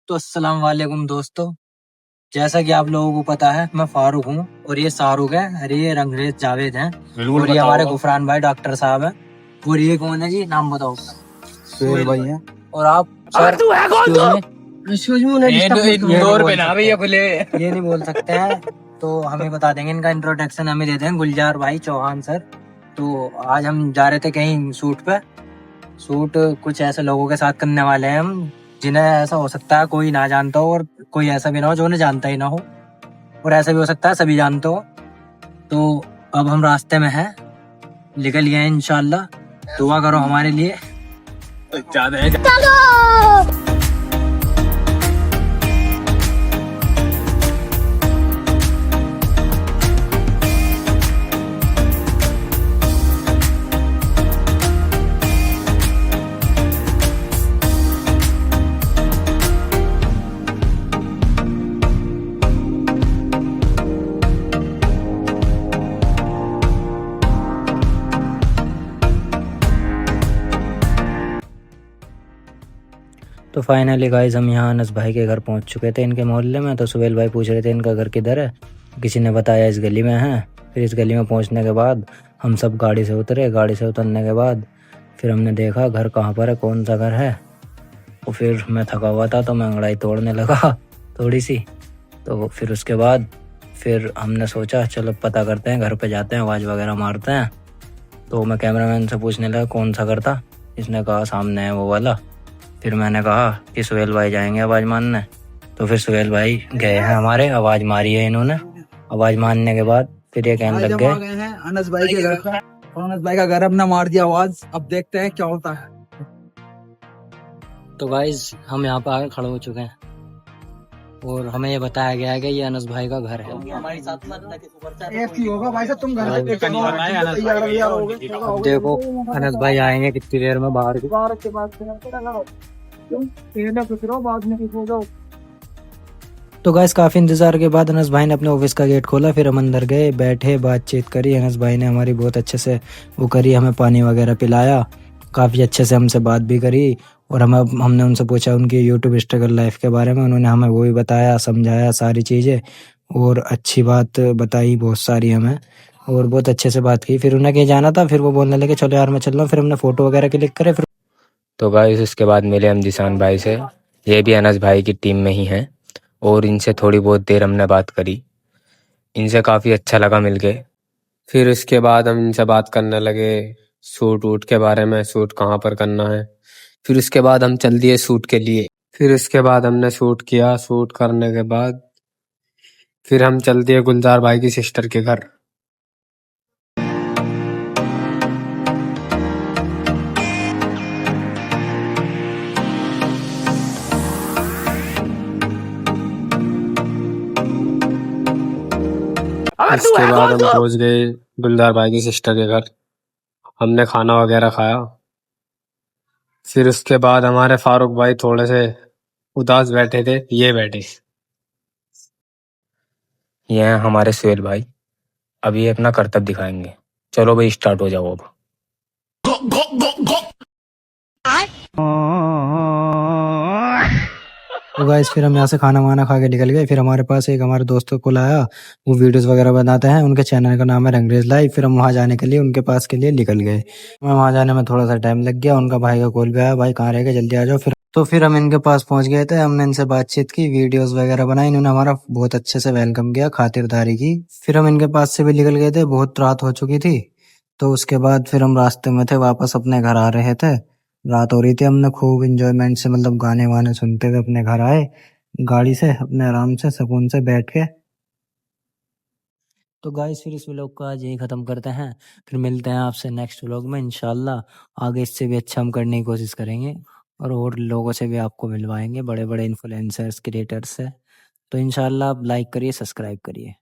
तो अस्सलाम वालेकुम दोस्तों। जैसा कि आप लोगों को पता है, मैं फारूक हूँ और ये शाहरुख है और ये रंगरेज जावेद हैं और ये हमारे गुफरान भाई डॉक्टर साहब हैं। और ये कौन है जी, नाम बताओ। सुहेल भाई हैं। और आप सर ये नहीं बोल सकते हैं, तो हमें बता देंगे। इनका इंट्रोडक्शन हमें देते हैं गुलजार भाई चौहान सर। तो आज हम जा रहे थे कहीं शूट पे। शूट कुछ ऐसे लोगों के साथ करने वाले हैं हम, जिन्हें ऐसा हो सकता है कोई ना जानता हो और कोई ऐसा भी ना हो जो उन्हें जानता ही ना हो, और ऐसा भी हो सकता है सभी जानते हो। तो अब हम रास्ते में हैं, निकल गए हैं इंशाल्लाह। दुआ करो हमारे लिए। तो फाइनली गाइस हम यहाँ अनस भाई के घर पहुँच चुके थे, इनके मोहल्ले में। तो सुहेल भाई पूछ रहे थे इनका घर किधर है, किसी ने बताया इस गली में है। फिर इस गली में पहुँचने के बाद हम सब गाड़ी से उतरे। गाड़ी से उतरने के बाद फिर हमने देखा घर कहाँ पर है, कौन सा घर है। और फिर मैं थका हुआ था तो मैं अंगड़ाई तोड़ने लगा थोड़ी सी। तो फिर उसके बाद फिर हमने सोचा चलो पता करते हैं, घर पे जाते हैं, आवाज़ वगैरह मारते हैं। तो मैं कैमरामैन से पूछने लगा कौन सा घर था। इसने कहा सामने है वो वाला। फिर मैंने कहा कि सुहेल भाई जाएंगे आवाज़ मारने। तो फिर सुहेल भाई गए हैं हमारे, आवाज़ मारी है इन्होंने। आवाज़ मारने के बाद फिर ये कहने लग गए हैं अनस भाई के घर का। अनस भाई का घर अपना मार दिया आवाज़। अब देखते हैं क्या होता है। तो गाइज हम यहाँ पर आके खड़े हो चुके हैं और हमें ये बताया गया है कि ये अनस भाई का घर है। होगा भाई साहब, तुम घर अब देखो अनस भाई आएंगे कितनी देर में बाहर की। तो गाइस काफ़ी इंतज़ार के बाद अनस भाई ने अपने ऑफिस का गेट खोला। फिर हम अंदर गए, बैठे, बातचीत करी। अनस भाई ने हमारी बहुत अच्छे से वो करी, हमें पानी वगैरह पिलाया, काफ़ी अच्छे से हमसे बात भी करी। और हमने उनसे पूछा उनकी यूट्यूब स्ट्रगल लाइफ के बारे में। उन्होंने हमें वो भी बताया, समझाया सारी चीज़ें, और अच्छी बात बताई बहुत सारी हमें, और बहुत अच्छे से बात की। फिर उन्हें कहीं जाना था, फिर वो बोलने लगे चलो यार मैं चल रहा हूँ। फिर हमने फ़ोटो वगैरह क्लिक करे। फिर तो गाइस इसके बाद मिले हम जिसान भाई से। ये भी अनस भाई की टीम में ही हैं और इनसे थोड़ी बहुत देर हमने बात करी। इनसे काफ़ी अच्छा लगा मिलके। फिर इसके बाद हम इनसे बात करने लगे शूट वूट के बारे में, शूट कहाँ पर करना है। फिर उसके बाद हम चल दिए शूट के लिए। फिर इसके बाद हमने शूट किया। शूट करने के बाद फिर हम चल दिए गुलजार भाई की सिस्टर के घर। इसके बाद हम पहुंच गए गुलजार भाई की सिस्टर के घर। हमने खाना वगैरह खाया। फिर उसके बाद हमारे फारूक भाई थोड़े से उदास बैठे थे, ये बैठे। ये हैं हमारे सुहेल भाई, अब ये अपना करतब दिखाएंगे। चलो भाई स्टार्ट हो जाओ अब। तो गाइस फिर हम यहाँ से खाना वाना खा के निकल गए। फिर हमारे पास एक हमारे दोस्तों को लाया, वो वीडियोस वगैरह बनाते हैं, उनके चैनल का नाम है रंगरेज लाइव। फिर हम वहाँ जाने के लिए उनके पास के लिए निकल गए। मैं वहाँ जाने में थोड़ा सा टाइम लग गया। उनका भाई का कॉल भी आया, भाई कहाँ रह गए, जल्दी आ जाओ। फिर हम इनके पास पहुँच गए थे। हमने इनसे बातचीत की, वीडियोस वगैरह बनाई। इन्होंने हमारा बहुत अच्छे से वेलकम किया, खातिरदारी की। फिर हम इनके पास से भी निकल गए थे, बहुत रात हो चुकी थी। तो उसके बाद फिर हम रास्ते में थे, वापस अपने घर आ रहे थे। रात हो रही थी, हमने खूब इंजॉयमेंट से मतलब गाने वाने सुनते हुए अपने घर आए, गाड़ी से अपने आराम से सुकून से बैठ के। तो गाइस फिर इस व्लॉग को आज यही ख़त्म करते हैं। फिर मिलते हैं आपसे नेक्स्ट व्लॉग में इंशाल्लाह। आगे इससे भी अच्छा हम करने की कोशिश करेंगे और लोगों से भी आपको मिलवाएंगे, बड़े बड़े इन्फ्लुएंसर्स क्रिएटर्स से। तो इंशाल्लाह आप लाइक करिए, सब्सक्राइब करिए।